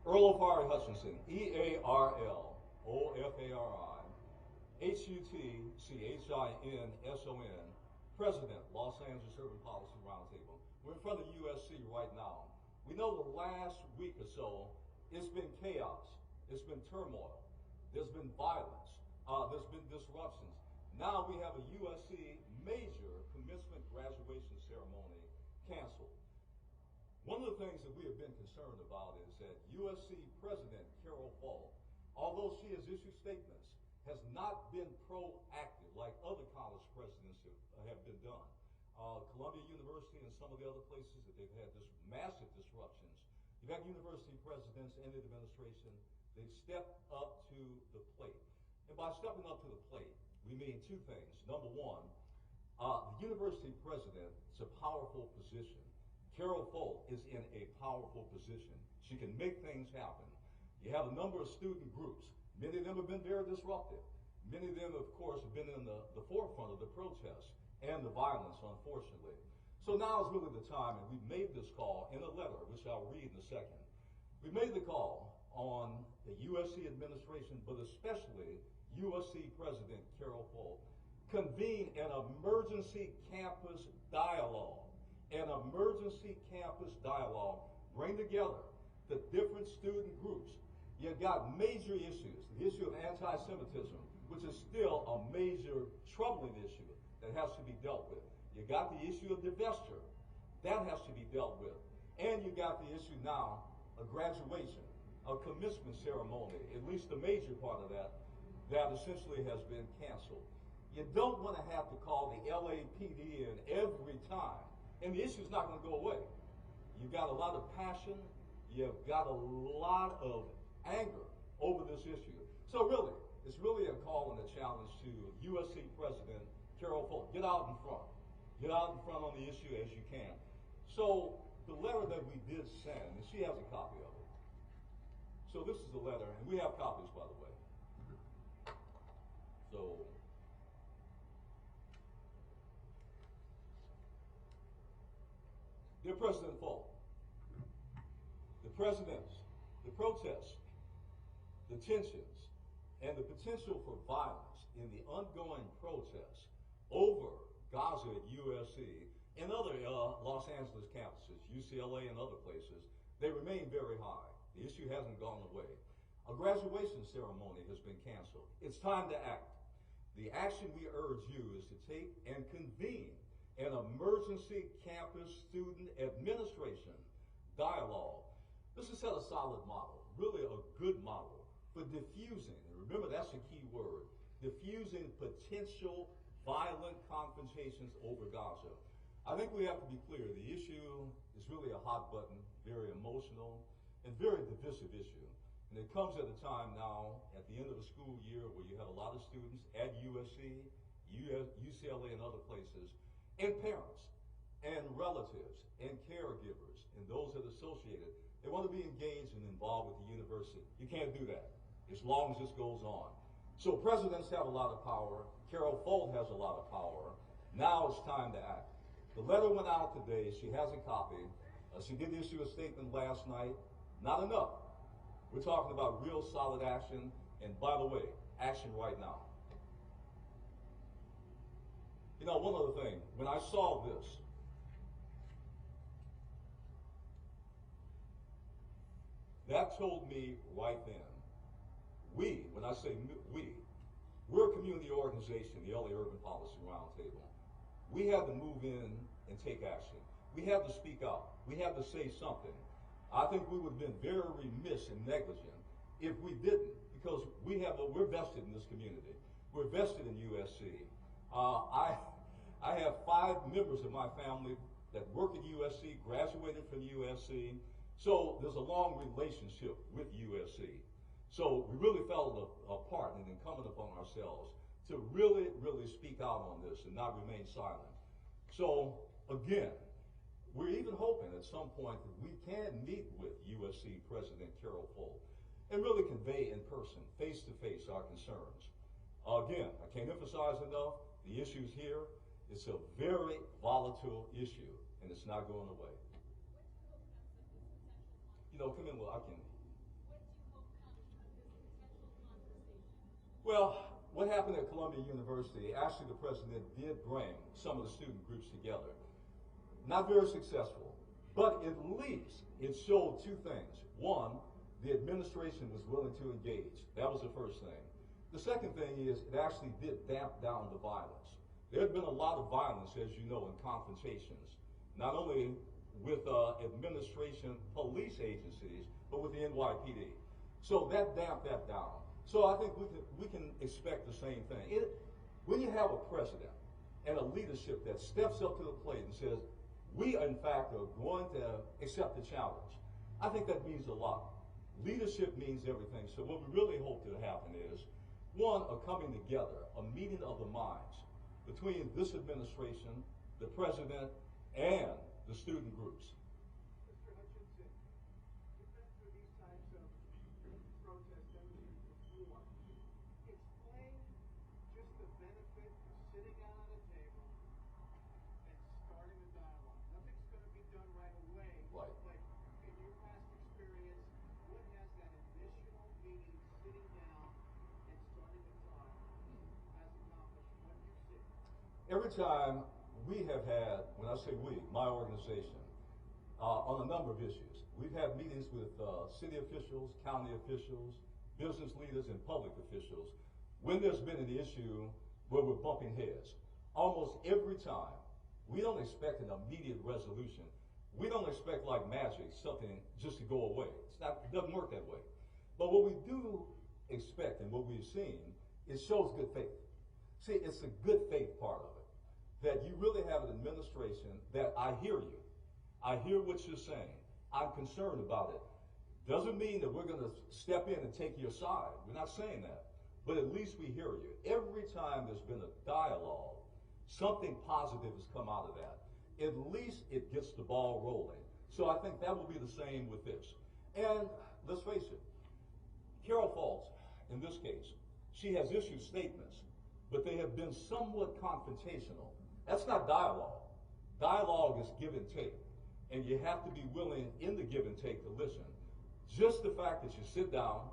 Earl Ofari Hutchinson, E-A-R-L-O-F-A-R-I-H-U-T-C-H-I-N-S-O-N, President, Los Angeles Urban Policy Roundtable. We're in front of USC right now. We know the last week or so, it's been chaos, it's been turmoil, there's been violence, there's been disruptions. Now we have a USC major commencement graduation ceremony canceled. One of the things that we have been concerned about is that USC President Carol Folt, although she has issued statements, has not been proactive like other college presidents have been done. Columbia University and some of the other places that they've had this massive disruptions. You've had university presidents and the administration, they've stepped up to the plate. And by stepping up to the plate, we mean two things. Number one, the university president is a powerful position. Carol Folt is in a powerful position. She can make things happen. You have a number of student groups. Many of them have been very disruptive. Many of them, of course, have been in the forefront of the protests and the violence, unfortunately. So now is really the time, and we've made this call in a letter, which I'll read in a second. We made the call on the USC administration, but especially USC President Carol Folt, convene an emergency campus dialogue. An emergency campus dialogue. Bring together the different student groups. You've got major issues. The issue of anti-Semitism, which is still a major troubling issue that has to be dealt with. You got the issue of divestiture. That has to be dealt with. And you got the issue now of graduation, a commencement ceremony, at least the major part of that essentially has been canceled. You don't want to have to call the LAPD in every time. And the issue is not going to go away. You've got a lot of passion. You've got a lot of anger over this issue. So really, it's really a call and a challenge to USC President Carol Folt. Get out in front. Get out in front on the issue as you can. So the letter that we did send, and she has a copy of it. So this is the letter, and we have copies, by the way. So dear President Folt, the presidents, the protests, the tensions, and the potential for violence in the ongoing protests over Gaza at USC and other Los Angeles campuses, UCLA and other places, they remain very high. The issue hasn't gone away. A graduation ceremony has been canceled. It's time to act. The action we urge you is to take and convene an emergency campus student administration dialogue. This is set a solid model, really a good model for diffusing, and remember that's a key word, diffusing potential violent confrontations over Gaza. I think we have to be clear, the issue is really a hot button, very emotional, and very divisive issue. And it comes at a time now, at the end of the school year, where you have a lot of students at USC, UCLA, and other places, and parents, and relatives, and caregivers, and those that are associated. They want to be engaged and involved with the university. You can't do that as long as this goes on. So presidents have a lot of power. Carol Folt has a lot of power. Now it's time to act. The letter went out today. She has a copy. She did issue a statement last night. Not enough. We're talking about real solid action, and by the way, action right now. You know, one other thing, when I saw this, that told me right then, when I say we're a community organization, the LA Urban Policy Roundtable. We had to move in and take action. We had to speak out. We had to say something. I think we would have been very remiss and negligent if we didn't, because we're vested in this community. We're vested in USC. I have 5 members of my family that work at USC, graduated from USC, so there's a long relationship with USC. So we really felt a part and incumbent upon ourselves to really, really speak out on this and not remain silent. So again, we're even hoping at some point that we can meet with USC President Carol Folt and really convey in person, face to face, our concerns. Again, I can't emphasize enough, the issues here. It's a very volatile issue, and it's not going away. You know, come in, well, I can Well, what happened at Columbia University, actually the president did bring some of the student groups together. Not very successful, but at least it showed two things. One, the administration was willing to engage. That was the first thing. The second thing is it actually did damp down the violence. There had been a lot of violence, as you know, in confrontations, not only with administration police agencies, but with the NYPD. So that damped that down. So I think we can expect the same thing. When you have a president and a leadership that steps up to the plate and says, we in fact are going to accept the challenge, I think that means a lot. Leadership means everything. So what we really hope to happen is, one, a coming together, a meeting of the minds between this administration, the president, and the student groups. Mr. Hutchinson, you've been through these types of protest demonstrations before. Explain just the benefit of sitting down at a table and starting a dialogue. Nothing's going to be done right away, Right. but in your past experience, what has that initial meeting, sitting down and starting to talk, has accomplished? What do you see? Every time we have had, when I say we, my organization, on a number of issues. We've had meetings with city officials, county officials, business leaders, and public officials when there's been an issue where we're bumping heads. Almost every time, we don't expect an immediate resolution. We don't expect like magic, something just to go away. It doesn't work that way. But what we do expect and what we've seen, it shows good faith. See, it's the good faith part of it. That you really have an administration that I hear you. I hear what you're saying. I'm concerned about it. Doesn't mean that we're going to step in and take your side. We're not saying that. But at least we hear you. Every time there's been a dialogue, something positive has come out of that. At least it gets the ball rolling. So I think that will be the same with this. And let's face it, Carol Faults, in this case, she has issued statements, but they have been somewhat confrontational. That's not dialogue. Dialogue is give and take. And you have to be willing in the give and take to listen. Just the fact that you sit down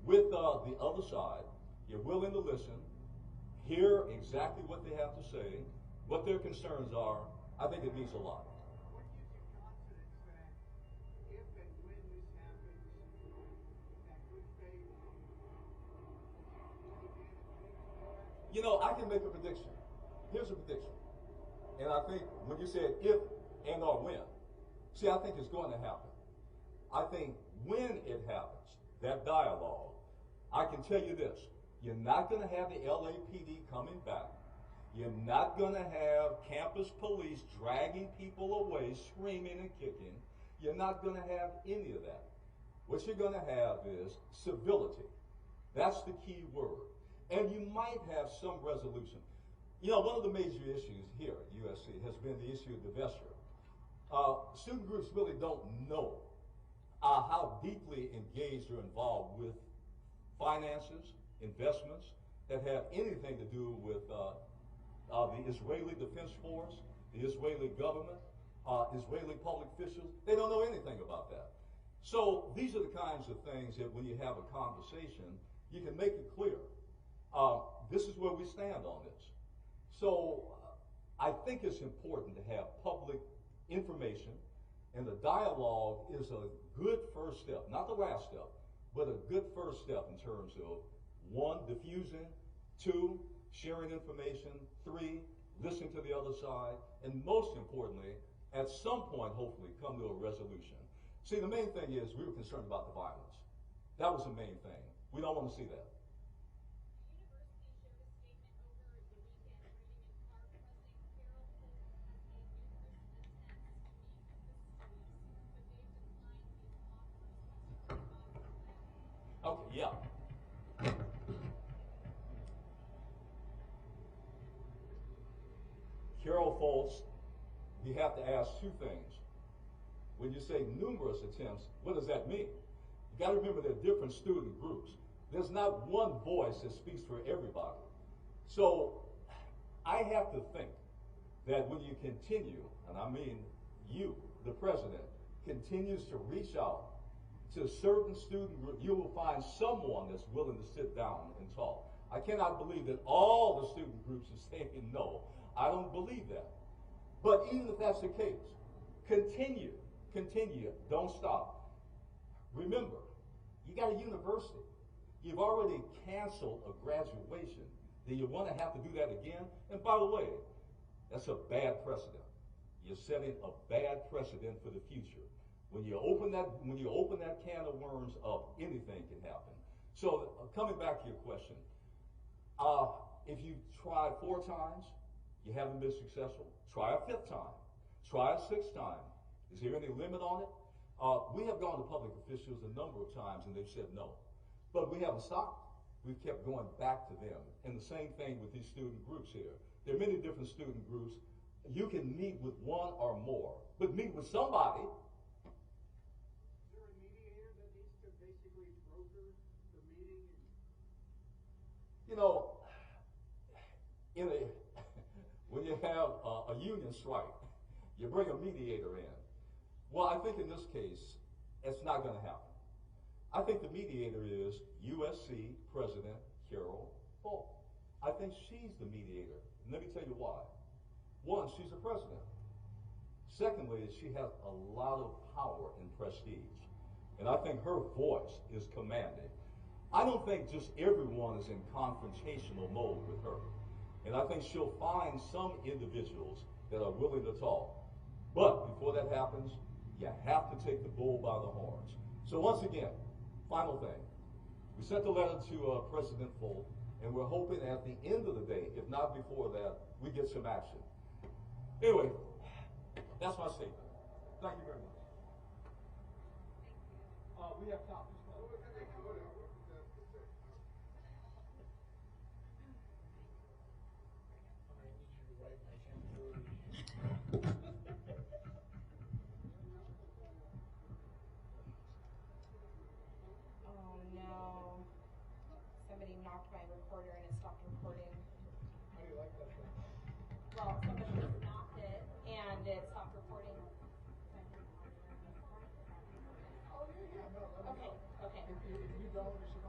with the other side, you're willing to listen, hear exactly what they have to say, what their concerns are, I think it means a lot. What gives you confidence that if and when this happens, that good faith will take advantage? You know, I can make a prediction. Here's a prediction. And I think when you said if and or when, see, I think it's going to happen. I think when it happens, that dialogue, I can tell you this, you're not going to have the LAPD coming back. You're not going to have campus police dragging people away, screaming and kicking. You're not going to have any of that. What you're going to have is civility. That's the key word. And you might have some resolution. You know, one of the major issues here at USC has been the issue of divestiture. Student groups really don't know how deeply engaged or involved with finances, investments that have anything to do with the Israeli Defense Force, the Israeli government, Israeli public officials. They don't know anything about that. So these are the kinds of things that when you have a conversation, you can make it clear. This is where we stand on this. So I think it's important to have public information, and the dialogue is a good first step, not the last step, but a good first step in terms of, one, diffusing, two, sharing information, three, listening to the other side, and most importantly, at some point, hopefully, come to a resolution. See, the main thing is we were concerned about the violence. That was the main thing. We don't want to see that. Okay, yeah. Carol Faults, you have to ask two things. When you say numerous attempts, what does that mean? You got to remember there are different student groups. There's not one voice that speaks for everybody. So I have to think that when you continue, and I mean you, the president, continues to reach out to certain student groups, you will find someone that's willing to sit down and talk. I cannot believe that all the student groups are saying no. I don't believe that. But even if that's the case, continue, don't stop. Remember, you got a university. You've already canceled a graduation. Do you want to have to do that again? And by the way, that's a bad precedent. You're setting a bad precedent for the future. When you open that can of worms up, anything can happen. So coming back to your question, if you tried 4 times, you haven't been successful, try a 5th time, try a 6th time. Is there any limit on it? We have gone to public officials a number of times and they've said no. But we haven't stopped. We've kept going back to them. And the same thing with these student groups here. There are many different student groups. You can meet with one or more, but meet with somebody. Is there a mediator that needs to basically broker the meeting? You know, when you have a union strike, you bring a mediator in. Well, I think in this case, it's not going to happen. I think the mediator is USC President Carol Polk. I think she's the mediator. And let me tell you why. One, she's the president. Secondly, she has a lot of power and prestige. And I think her voice is commanding. I don't think just everyone is in confrontational mode with her. And I think she'll find some individuals that are willing to talk. But before that happens, you have to take the bull by the horns. So once again, final thing. We sent the letter to President Polk, and we're hoping at the end of the day, if not before that, we get some action. Anyway, that's my statement. Thank you very much. We have time. Oh no. Somebody knocked my recorder and it stopped recording. How do you like that thing? Well, somebody just knocked it and it stopped recording. Oh, yeah, no. Okay, okay. If you don't, you should